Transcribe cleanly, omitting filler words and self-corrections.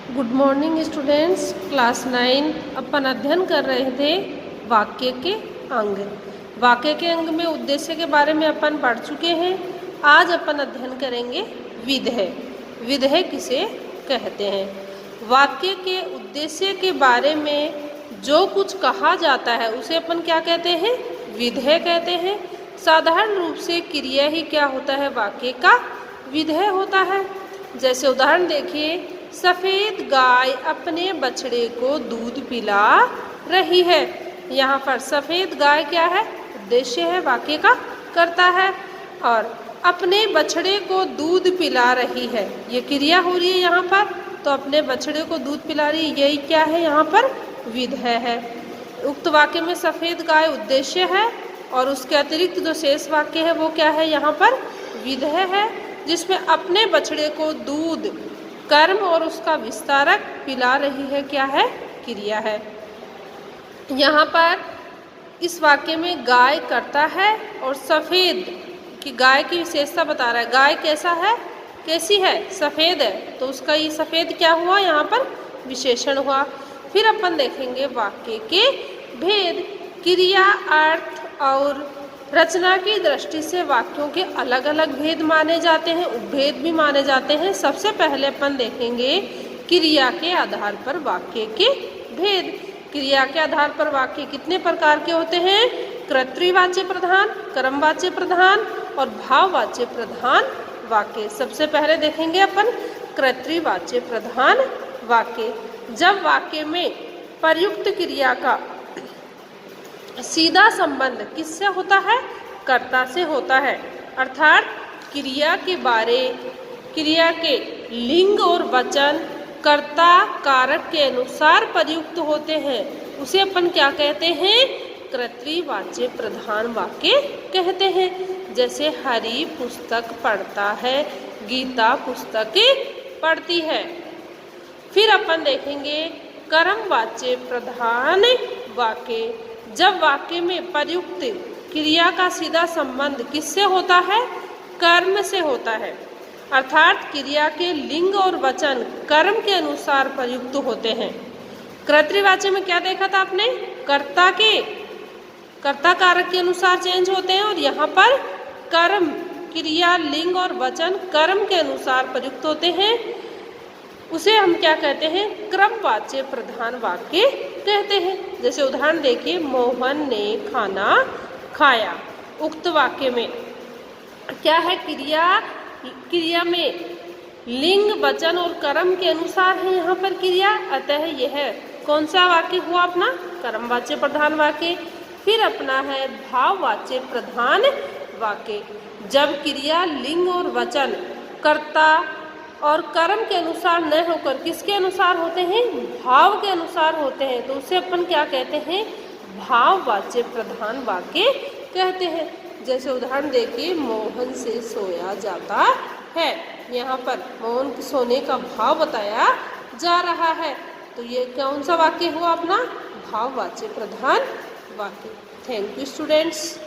Good morning students. Class 9 अपन अध्ययन कर रहे थे वाक्य के अंग। वाक्य के अंग में उद्देश्य के बारे में अपन पढ़ चुके हैं। आज अपन अध्ययन करेंगे विधेय। विधेय किसे कहते हैं? वाक्य के उद्देश्य के बारे में जो कुछ कहा जाता है उसे अपन क्या कहते हैं? विधेय कहते हैं। साधारण रूप से क्रिया ही क्या होता है? वाक्य का विधेय होता है। जैसे उदाहरण देखिए, सफ़ेद गाय अपने बछड़े को दूध पिला रही है। यहाँ पर सफ़ेद गाय क्या है? उद्देश्य है, वाक्य का करता है। और अपने बछड़े को दूध पिला रही है, ये क्रिया हो रही है यहाँ पर। तो अपने बछड़े को दूध पिला रही है, यही क्या है? यहाँ पर विधेय है। उक्त वाक्य में सफ़ेद गाय उद्देश्य है और उसके अतिरिक्त जो शेष वाक्य है वो क्या है? यहाँ पर विधेय है, जिसमें अपने बछड़े को दूध कर्म और उसका विस्तारक पिला रही है, क्या है? क्रिया है। यहाँ पर इस वाक्य में गाय करता है और सफ़ेद की गाय की विशेषता बता रहा है। गाय कैसा है? कैसी है? सफ़ेद है, तो उसका ये सफ़ेद क्या हुआ? यहाँ पर विशेषण हुआ। फिर अपन देखेंगे वाक्य के भेद। क्रिया, अर्थ और रचना की दृष्टि से वाक्यों के अलग अलग भेद माने जाते हैं, उपभेद भी माने जाते हैं। सबसे पहले अपन देखेंगे क्रिया के आधार पर वाक्य के भेद। क्रिया के आधार पर वाक्य कितने प्रकार के होते हैं? कर्तृवाच्य प्रधान, कर्मवाच्य प्रधान और भाववाच्य प्रधान वाक्य। सबसे पहले देखेंगे अपन कर्तृवाच्य प्रधान वाक्य। जब वाक्य में प्रयुक्त क्रिया का सीधा संबंध किससे होता है? कर्ता से होता है। अर्थात क्रिया के लिंग और वचन कर्ता कारक के अनुसार प्रयुक्त होते हैं, उसे अपन क्या कहते हैं? कर्तृवाच्य प्रधान वाक्य कहते हैं। जैसे हरि पुस्तक पढ़ता है, गीता पुस्तक पढ़ती है। फिर अपन देखेंगे कर्मवाच्य प्रधान वाक्य। जब वाक्य में प्रयुक्त क्रिया का सीधा संबंध किससे होता है? कर्म से होता है। अर्थात क्रिया के लिंग और वचन कर्म के अनुसार प्रयुक्त होते हैं। कर्तृवाच्य में क्या देखा था आपने? कर्ता कारक के अनुसार चेंज होते हैं, और यहाँ पर कर्म, क्रिया, लिंग और वचन कर्म के अनुसार प्रयुक्त होते हैं। उसे हम क्या कहते हैं? क्रमवाच्य प्रधान वाक्य कहते हैं। जैसे उदाहरण देखिए, मोहन ने खाना खाया। उक्त वाक्य में क्या है? क्रिया में लिंग, वचन और कर्म के अनुसार है यहाँ पर क्रिया। अतः यह कौन सा वाक्य हुआ अपना? कर्मवाच्य प्रधान वाक्य। फिर अपना है भाववाच्य प्रधान वाक्य। जब क्रिया, लिंग और वचन कर्ता और कर्म के अनुसार न होकर किसके अनुसार होते हैं? भाव के अनुसार होते हैं, तो उसे अपन क्या कहते हैं? भाववाच्य प्रधान वाक्य कहते हैं। जैसे उदाहरण देखिए, मोहन से सोया जाता है। यहाँ पर मोहन के सोने का भाव बताया जा रहा है, तो ये कौन सा वाक्य हुआ अपना? भाववाच्य प्रधान वाक्य। Thank you students.